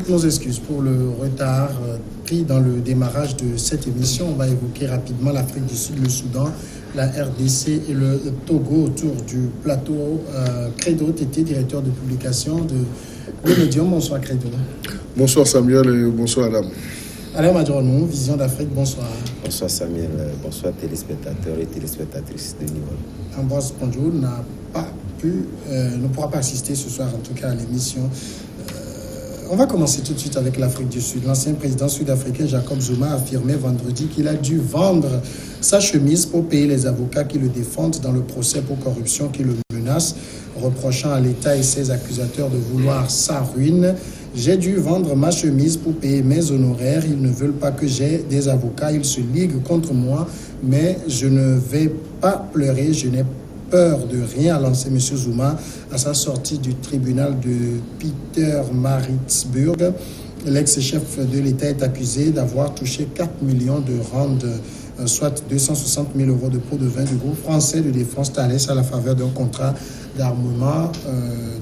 toutes nos excuses pour le retard pris dans le démarrage de cette émission. On va évoquer rapidement l'Afrique du Sud, le Soudan, la RDC et le Togo autour du plateau. Credo Tété, directeur de publication de Le Médium. Bonsoir Credo. Bonsoir Samuel et bonsoir Adam. Alain Madjonou, Vision d'Afrique, bonsoir. Bonsoir Samuel, bonsoir téléspectateurs et téléspectatrices de Niveau. Ambroise Ponjo ne pourra pas assister ce soir en tout cas à l'émission. On va commencer tout de suite avec l'Afrique du Sud. L'ancien président sud-africain Jacob Zuma a affirmé vendredi qu'il a dû vendre sa chemise pour payer les avocats qui le défendent dans le procès pour corruption qui le menace, reprochant à l'État et ses accusateurs de vouloir sa ruine. J'ai dû vendre ma chemise pour payer mes honoraires. Ils ne veulent pas que j'aie des avocats. Ils se liguent contre moi, mais je ne vais pas pleurer. Je n'ai peur de rien, a lancé M. Zuma à sa sortie du tribunal de Pietermaritzburg. L'ex-chef de l'État est accusé d'avoir touché 4 millions de rands, soit 260 000 euros de pots de vin du groupe français de défense Thales à la faveur d'un contrat d'armement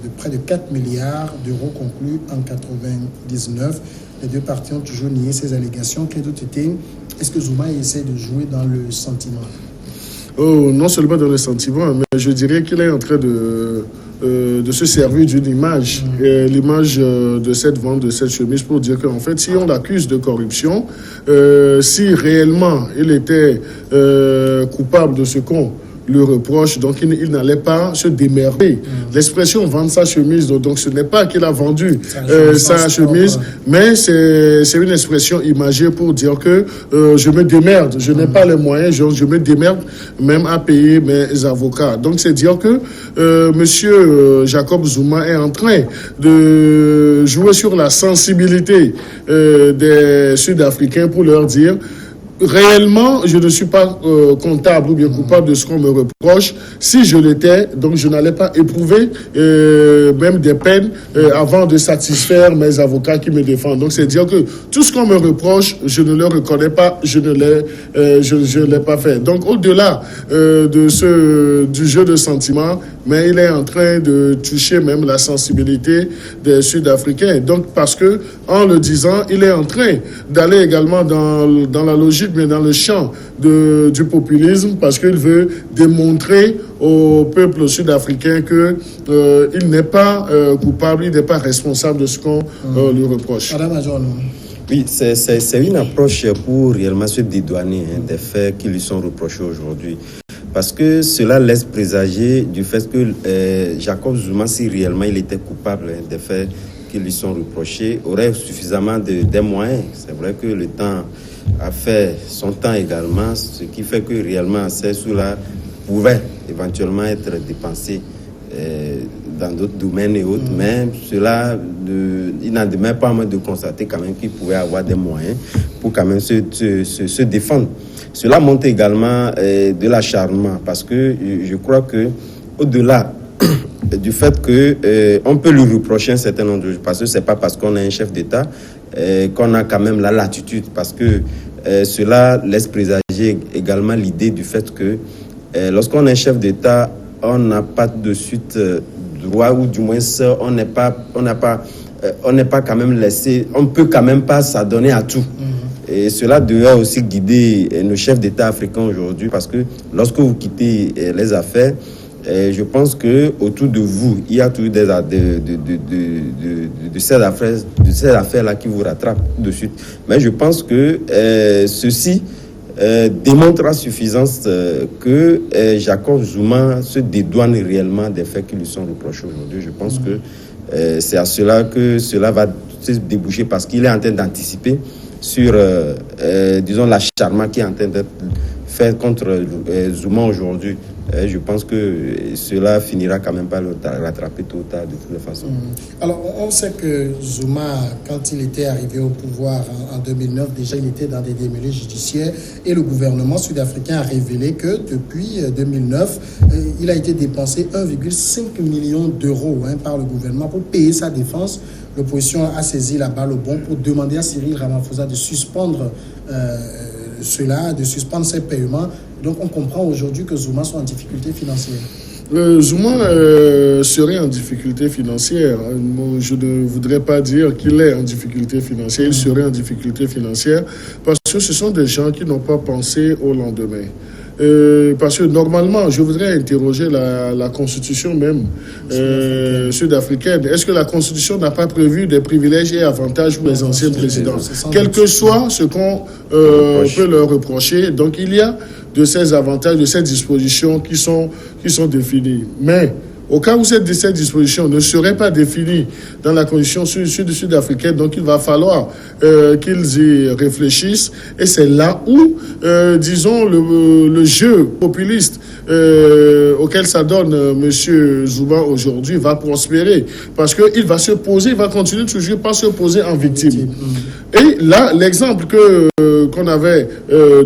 de près de 4 milliards d'euros conclu en 1999. Les deux parties ont toujours nié ces allégations. Est-ce que Zuma essaie de jouer dans le sentiment? Non seulement dans le sentiment, mais je dirais qu'il est en train de se servir d'une image, l'image de cette vente de cette chemise pour dire qu'en fait, si on l'accuse de corruption, si réellement il était coupable de ce qu'on le reproche, donc il n'allait pas se démerder. L'expression vendre sa chemise, donc ce n'est pas qu'il a vendu sa chemise, mais c'est une expression imagée pour dire que je me démerde, je n'ai pas les moyens, je me démerde même à payer mes avocats. Donc c'est dire que monsieur Jacob Zuma est en train de jouer sur la sensibilité des Sud-Africains pour leur dire: réellement, je ne suis pas comptable ou bien coupable de ce qu'on me reproche. Si je l'étais, donc je n'allais pas éprouver même des peines avant de satisfaire mes avocats qui me défendent. Donc c'est dire que tout ce qu'on me reproche, je ne le reconnais pas, je ne l'ai pas fait. Donc au-delà du jeu de sentiments, mais il est en train de toucher même la sensibilité des Sud-Africains. Donc parce que en le disant, il est en train d'aller également dans la logique, mais dans le champ du populisme, parce qu'il veut démontrer au peuple sud-africain qu'il n'est pas coupable, il n'est pas responsable de ce qu'on lui reproche. Oui, c'est une approche pour réellement se dédouaner des faits qui lui sont reprochés aujourd'hui. Parce que cela laisse présager du fait que Jacob Zuma, si réellement il était coupable des faits qui lui sont reprochés, aurait suffisamment des moyens. C'est vrai que le temps a fait son temps également, ce qui fait que réellement ces sous-là pouvaient éventuellement être dépensés dans d'autres domaines et autres, mais cela, il n'en demeure pas moins de constater quand même qu'il pouvait avoir des moyens pour quand même se défendre. Cela montre également de l'acharnement, parce que je crois que au-delà du fait que on peut lui reprocher un certain nombre de choses, parce que c'est pas parce qu'on est un chef d'État qu'on a quand même la latitude, parce que cela laisse présager également l'idée du fait que lorsqu'on est chef d'État, on n'a pas de suite droit, ou du moins on n'est pas quand même laissé, on peut quand même pas s'adonner à tout. Et cela devrait aussi guider nos chefs d'État africains aujourd'hui, parce que lorsque vous quittez les affaires, je pense que autour de vous, il y a toujours de ces affaires-là qui vous rattrapent de suite. Mais je pense que ceci démontre à suffisance que Jacob Zuma se dédouane réellement des faits qui lui sont reprochés aujourd'hui. Je pense que c'est à cela que cela va se déboucher, parce qu'il est en train d'anticiper sur, disons, l'acharnement qui est en train d'être fait contre Zuma aujourd'hui. Je pense que cela finira quand même par le rattraper tôt ou tard de toutes les façons. Alors, on sait que Zuma, quand il était arrivé au pouvoir en 2009, déjà il était dans des démêlés judiciaires, et le gouvernement sud-africain a révélé que depuis 2009, il a été dépensé 1,5 million d'euros par le gouvernement pour payer sa défense. L'opposition a saisi la balle au bon pour demander à Cyril Ramaphosa de suspendre de suspendre ses paiements. Donc on comprend aujourd'hui que Zuma soit en difficulté financière. Zuma serait en difficulté financière. Je ne voudrais pas dire qu'il est en difficulté financière. Il serait en difficulté financière parce que ce sont des gens qui n'ont pas pensé au lendemain. Parce que normalement, je voudrais interroger la constitution même sud-africaine. Est-ce que la constitution n'a pas prévu des privilèges et avantages pour les anciens présidents, quel que soit ce qu'on peut leur reprocher? Donc il y a de ces avantages, de ces dispositions qui sont définies. Mais au cas où ces dispositions ne seraient pas définies dans la constitution sud-africaine, donc il va falloir qu'ils y réfléchissent. Et c'est là où, disons, le jeu populiste auquel ça donne M. Zuma aujourd'hui va prospérer. Parce qu'il va se poser, il va continuer toujours par se poser en victime. Et là, l'exemple qu'on avait,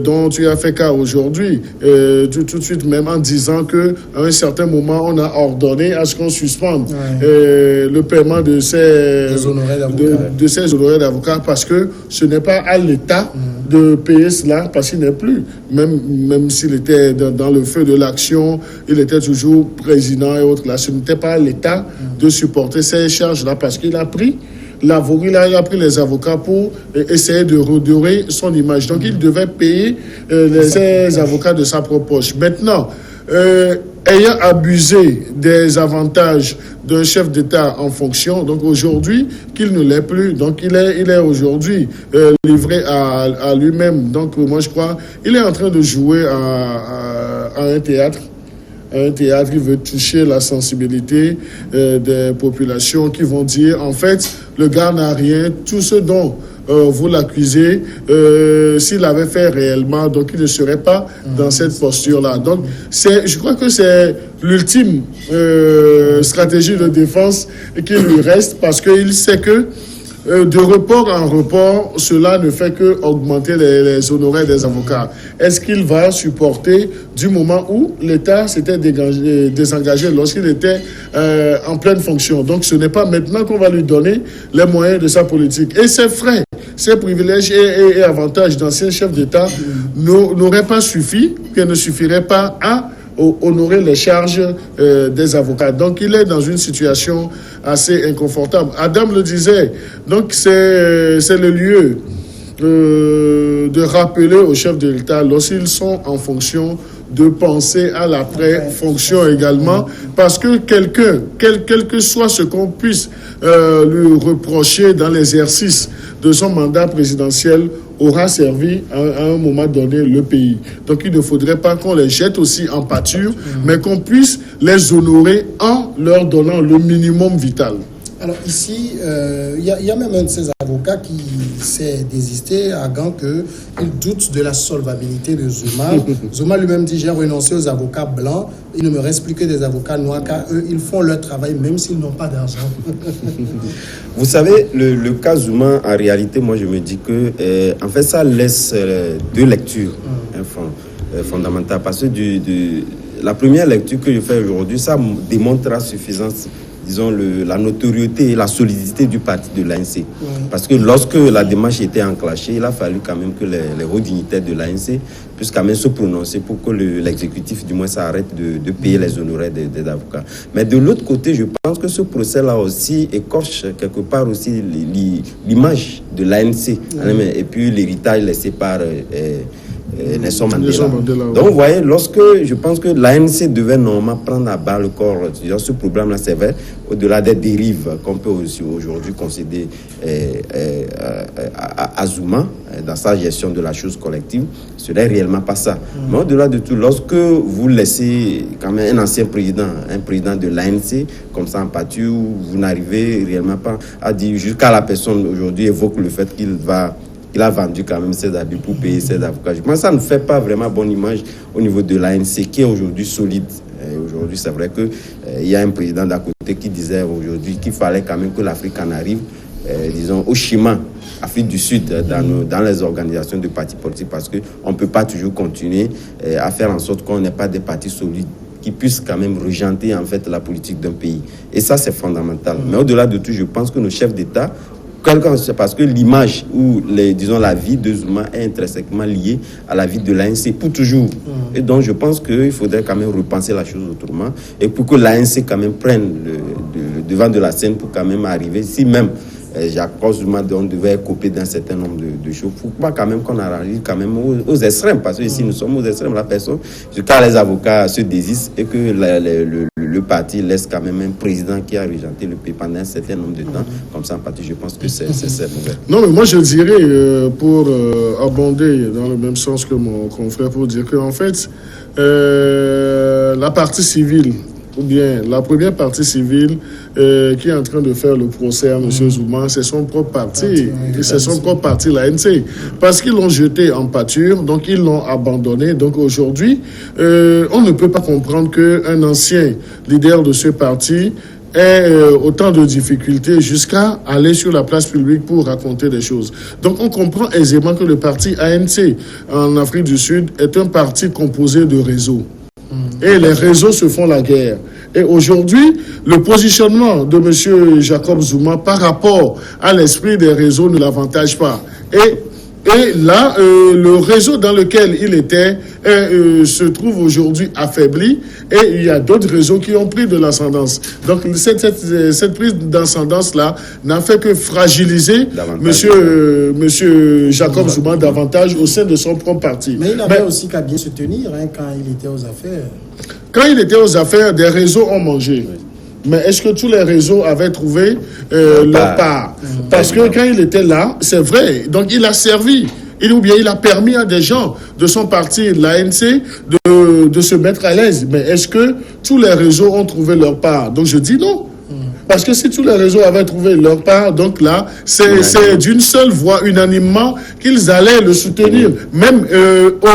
dont tu as fait cas aujourd'hui, tout de suite même en disant qu'à un certain moment, on a ordonné à ce qu'on suspende le paiement de ces honoraires d'avocats parce que ce n'est pas à l'État de payer cela parce qu'il n'est plus. Même s'il était dans le feu de l'action, il était toujours président et autres là. Ce n'était pas à l'État de supporter ces charges-là parce qu'il a pris il a pris les avocats pour essayer de redorer son image. Donc, il devait payer ses avocats de sa propre poche. Maintenant, ayant abusé des avantages d'un chef d'État en fonction, donc aujourd'hui, qu'il ne l'est plus. Donc, il est aujourd'hui livré à lui-même. Donc, moi, je crois, il est en train de jouer à un théâtre. Un théâtre qui veut toucher la sensibilité des populations qui vont dire, en fait, le gars n'a rien, tout ce dont vous l'accusez, s'il avait fait réellement, donc il ne serait pas dans cette posture-là. Donc, je crois que c'est l'ultime stratégie de défense qui lui reste parce qu'il sait que de report en report, cela ne fait que augmenter les honoraires des avocats. Est-ce qu'il va supporter du moment où l'État s'était désengagé lorsqu'il était en pleine fonction? Donc ce n'est pas maintenant qu'on va lui donner les moyens de sa politique. Et ses frais, ses privilèges et avantages d'anciens chefs d'État n'auraient pas suffi, ne suffiraient pas à honorer les charges des avocats. Donc, il est dans une situation assez inconfortable. Adam le disait, donc c'est le lieu de rappeler aux chefs de l'État, lorsqu'ils sont en fonction, de penser à l'après-fonction également, parce que quelqu'un, quel que soit ce qu'on puisse lui reprocher dans l'exercice de son mandat présidentiel, aura servi à un moment donné le pays. Donc il ne faudrait pas qu'on les jette aussi en pâture, mais qu'on puisse les honorer en leur donnant le minimum vital. Alors ici, il y a même un de ces avocats qui s'est désisté à Gand qu'il doute de la solvabilité de Zuma. Zuma lui-même dit, j'ai renoncé aux avocats blancs, il ne me reste plus que des avocats noirs, car eux, ils font leur travail même s'ils n'ont pas d'argent. Vous savez, le cas Zuma, en réalité, moi je me dis que, en fait, ça laisse deux lectures fondamentales. Parce que la première lecture que je fais aujourd'hui, ça démontre à suffisance, disons, la notoriété et la solidité du parti de l'ANC. Parce que lorsque la démarche était enclenchée, il a fallu quand même que les hauts dignitaires de l'ANC puissent quand même se prononcer pour que l'exécutif, du moins, ça arrête de payer les honoraires des avocats. Mais de l'autre côté, je pense que ce procès-là aussi écorche quelque part aussi l'image de l'ANC. Et puis l'héritage laissé par Nelson Mandela. Donc, vous voyez, je pense que l'ANC devait normalement prendre à bas le corps ce problème-là, c'est vrai, au-delà des dérives qu'on peut aussi aujourd'hui concéder à Zuma dans sa gestion de la chose collective, ce n'est réellement pas ça. Mais au-delà de tout, lorsque vous laissez quand même un ancien président, un président de l'ANC, comme ça en pâture, vous n'arrivez réellement pas à dire, jusqu'à la personne aujourd'hui évoque le fait qu'il a vendu quand même ses habits pour payer ses avocats. Je pense que ça ne fait pas vraiment bonne image au niveau de l'ANC qui est aujourd'hui solide. Aujourd'hui, c'est vrai qu'il y a un président d'à côté qui disait aujourd'hui qu'il fallait quand même que l'Afrique en arrive, disons, au chemin Afrique du Sud dans les organisations de partis politiques parce qu'on ne peut pas toujours continuer à faire en sorte qu'on n'ait pas des partis solides qui puissent quand même régenter en fait la politique d'un pays. Et ça, c'est fondamental. Mais au-delà de tout, je pense que nos chefs d'État, parce que l'image ou disons la vie de Zuma est intrinsèquement liée à la vie de l'ANC pour toujours. Et donc je pense qu'il faudrait quand même repenser la chose autrement et pour que l'ANC quand même prenne le devant de la scène pour quand même arriver, si même Jacob Zuma devait couper d'un certain nombre de choses. Il ne faut pas quand même qu'on arrive quand même aux extrêmes, parce que ici nous sommes aux extrêmes, la personne, quand les avocats se désistent et que le parti laisse quand même un président qui a régenté le pays pendant un certain nombre de temps, comme ça en partie, je pense que c'est mauvais. Non, mais moi je dirais, pour abonder dans le même sens que mon confrère, pour dire qu'en fait, la partie civile, ou bien la première partie civile qui est en train de faire le procès à M. Zuma, c'est son propre parti. C'est son propre parti, l'ANC. Parce qu'ils l'ont jeté en pâture, donc ils l'ont abandonné. Donc aujourd'hui, on ne peut pas comprendre qu'un ancien leader de ce parti ait autant de difficultés jusqu'à aller sur la place publique pour raconter des choses. Donc on comprend aisément que le parti ANC en Afrique du Sud est un parti composé de réseaux. Et les réseaux se font la guerre. Et aujourd'hui, le positionnement de M. Jacob Zuma par rapport à l'esprit des réseaux ne l'avantage pas. Et là, le réseau dans lequel il était se trouve aujourd'hui affaibli et il y a d'autres réseaux qui ont pris de l'ascendance. Donc cette prise d'ascendance-là n'a fait que fragiliser monsieur Jacob Zuma davantage au sein de son propre parti. Mais il avait aussi qu'à bien se tenir quand il était aux affaires. Quand il était aux affaires, des réseaux ont mangé. Mais est-ce que tous les réseaux avaient trouvé leur part? Parce que quand il était là, c'est vrai, donc il a servi. Ou bien il a permis à des gens de son parti, l'ANC, de se mettre à l'aise. Mais est-ce que tous les réseaux ont trouvé leur part? Donc je dis non. Parce que si tous les réseaux avaient trouvé leur part, donc là, c'est d'une seule voix, unanimement, qu'ils allaient le soutenir. Même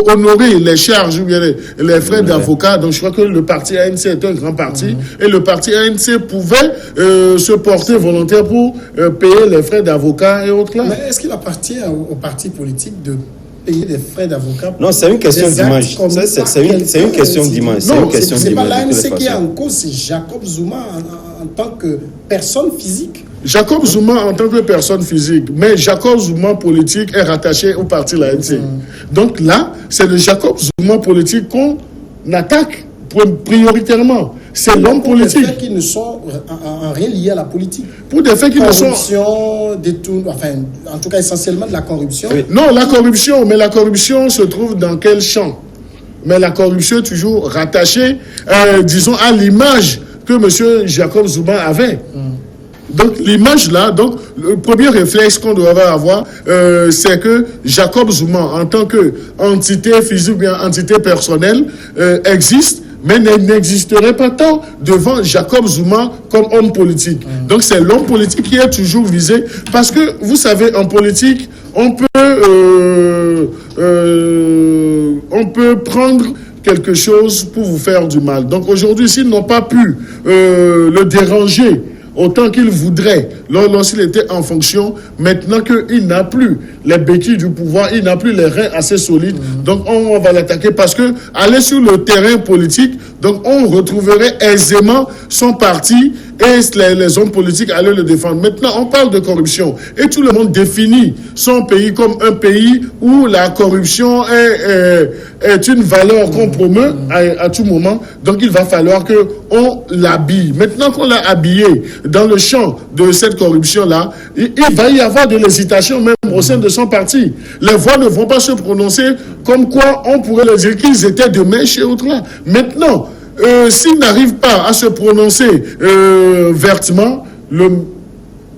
honorer les charges ou bien les frais d'avocat. Donc je crois que le parti ANC est un grand parti. Et le parti ANC pouvait se porter volontaire pour payer les frais d'avocat et autres là. Mais est-ce qu'il appartient au parti politique de payer des frais d'avocat? Non, c'est une question d'image. C'est une question d'image. Non, c'est pas l'ANC qui est en cause, c'est Jacob Zuma en tant que personne physique. Jacob Zuma en tant que personne physique, mais Jacob Zuma politique est rattaché au parti l'ANC. Donc là, c'est le Jacob Zuma politique qu'on attaque prioritairement. C'est l'homme politique. Pour des faits qui ne sont en rien liés à la politique. Pour des faits qui ne sont... Corruption, enfin, en tout cas essentiellement de la corruption. Oui. Non, la corruption, mais la corruption se trouve dans quel champ? Mais la corruption est toujours rattachée, disons, à l'image que M. Jacob Zuma avait. Donc l'image là, donc le premier réflexe qu'on doit avoir, c'est que Jacob Zuma, en tant qu'entité physique ou bien entité personnelle, existe, mais n'existerait pas tant devant Jacob Zuma comme homme politique. Donc c'est l'homme politique qui est toujours visé, parce que vous savez, en politique, on peut prendre quelque chose pour vous faire du mal. Donc aujourd'hui, s'ils n'ont pas pu le déranger autant qu'il voudrait lorsqu'il était en fonction, maintenant qu'il n'a plus les béquilles du pouvoir, il n'a plus les reins assez solides, donc on va l'attaquer, parce que aller sur le terrain politique, donc on retrouverait aisément son parti et les hommes politiques allaient le défendre. Maintenant, on parle de corruption et tout le monde définit son pays comme un pays où la corruption est une valeur qu'on promeut à tout moment. Donc, il va falloir qu'on l'habille. Maintenant qu'on l'a habillé dans le champ de cette corruption-là, il va y avoir de l'hésitation même au sein de son parti. Les voix ne vont pas se prononcer comme quoi on pourrait leur dire qu'ils étaient de mèche et autres là. Maintenant, s'ils n'arrivent pas à se prononcer vertement,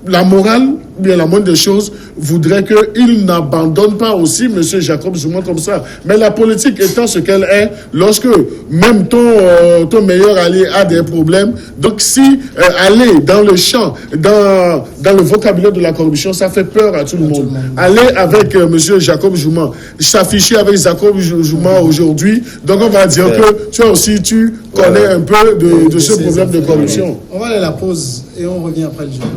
la morale, bien la moindre des choses, voudrait qu'ils n'abandonnent pas aussi M. Jacob Zuma comme ça. Mais la politique étant ce qu'elle est, lorsque même ton meilleur allié a des problèmes, donc si aller dans le champ, dans le vocabulaire de la corruption, ça fait peur à tout le monde. Aller avec M. Jacob Zuma, s'afficher avec Jacob Zuma aujourd'hui, donc on va dire que toi aussi tu connais un peu de ce problème de corruption. On va aller à la pause et on revient après le journal.